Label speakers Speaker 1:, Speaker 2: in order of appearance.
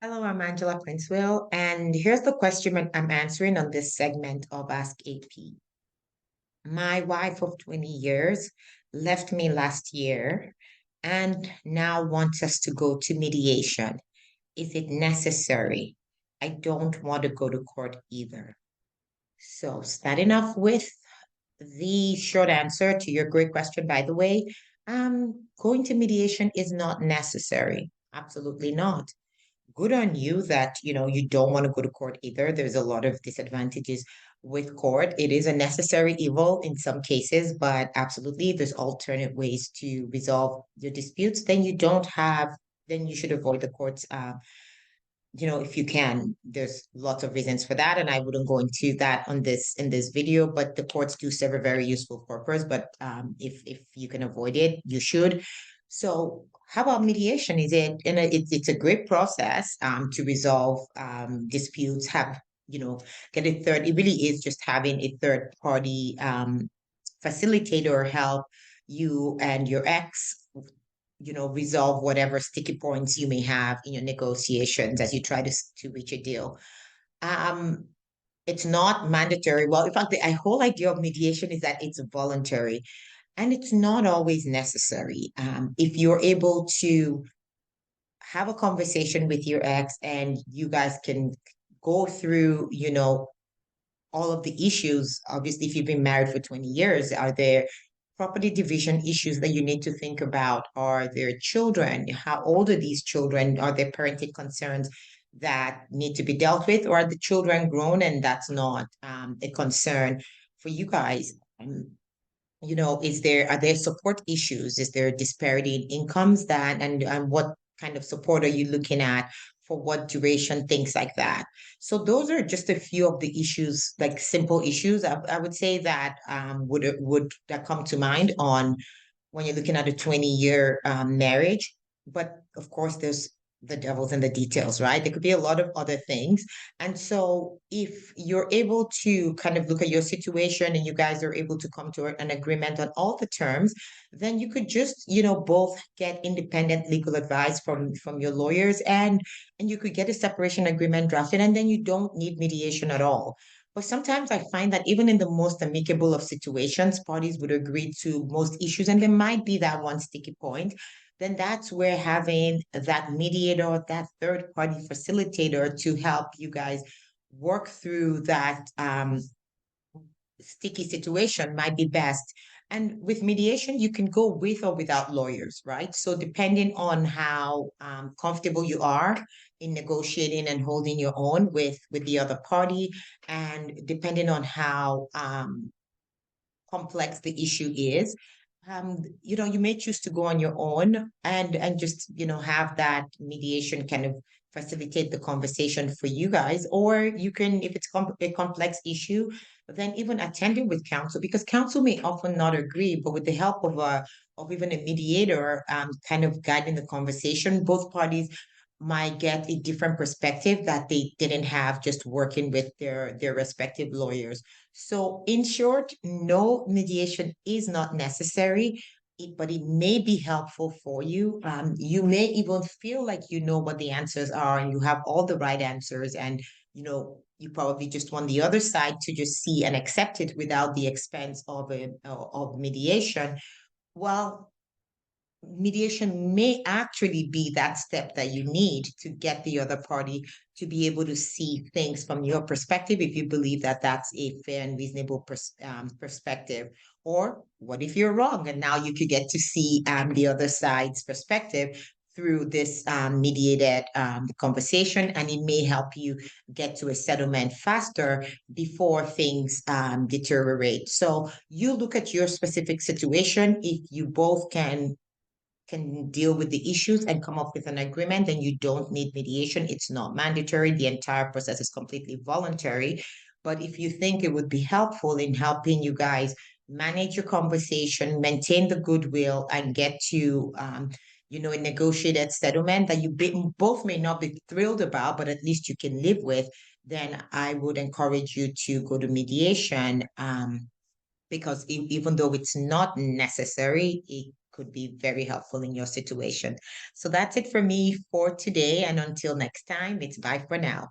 Speaker 1: Hello, I'm Angela Princewell, and here's the question I'm answering on this segment of Ask AP. My wife of 20 years left me last year and now wants us to go to mediation. Is it necessary? I don't want to go to court either. So, starting off with the short answer to your great question, by the way, going to mediation is not necessary. Absolutely not. Good on you that you don't want to go to court either. There's a lot of disadvantages with court. It is a necessary evil in some cases, but absolutely there's alternate ways to resolve your disputes. Then you should avoid the courts. If you can. There's lots of reasons for that, and I wouldn't go into that on this in this video, but the courts do serve a very useful purpose. But if you can avoid it, you should. So how about mediation? It's a great process to resolve disputes, have get a third. It really is just having a third party facilitator help you and your ex resolve whatever sticky points you may have in your negotiations as you try to reach a deal. Um, it's not mandatory. Well, in fact, the whole idea of mediation is that it's voluntary and it's not always necessary. If you're able to have a conversation with your ex and you guys can go through, all of the issues. Obviously, if you've been married for 20 years, are there property division issues that you need to think about? Are there children? How old are these children? Are there parenting concerns that need to be dealt with? Or are the children grown and that's not a concern for you guys? Are there support issues? Is there disparity in incomes and what kind of support are you looking at? For what duration, things like that. So those are just a few of the issues, like simple issues. I would say that would that come to mind on when you're looking at a 20-year marriage. But of course, there's the devil's in the details, right? There could be a lot of other things. And so if you're able to kind of look at your situation and you guys are able to come to an agreement on all the terms, then you could just, both get independent legal advice from your lawyers and you could get a separation agreement drafted and then you don't need mediation at all. But sometimes I find that even in the most amicable of situations, parties would agree to most issues, and there might be that one sticky point. Then that's where having that mediator, that third party facilitator to help you guys work through that sticky situation might be best. And with mediation, you can go with or without lawyers, right? So depending on how comfortable you are in negotiating and holding your own with the other party, and depending on how complex the issue is, you may choose to go on your own and just have that mediation kind of facilitate the conversation for you guys, or you can, if it's a complex issue, then even attending with counsel, because counsel may often not agree, but with the help of even a mediator, kind of guiding the conversation, both parties might get a different perspective that they didn't have just working with their respective lawyers. So, in short, no, mediation is not necessary, but it may be helpful for you. You may even feel like you know what the answers are and you have all the right answers, and you probably just want the other side to just see and accept it without the expense of mediation. Well, mediation may actually be that step that you need to get the other party to be able to see things from your perspective, if you believe that that's a fair and reasonable perspective. Or what if you're wrong and now you could get to see the other side's perspective through this mediated conversation, and it may help you get to a settlement faster before things deteriorate. So you look at your specific situation. If you both can deal with the issues and come up with an agreement, then you don't need mediation. It's not mandatory. The entire process is completely voluntary. But if you think it would be helpful in helping you guys manage your conversation, maintain the goodwill, and get to a negotiated settlement that both may not be thrilled about, but at least you can live with, then I would encourage you to go to mediation, because even though it's not necessary, it could be very helpful in your situation. So that's it for me for today. And until next time, it's bye for now.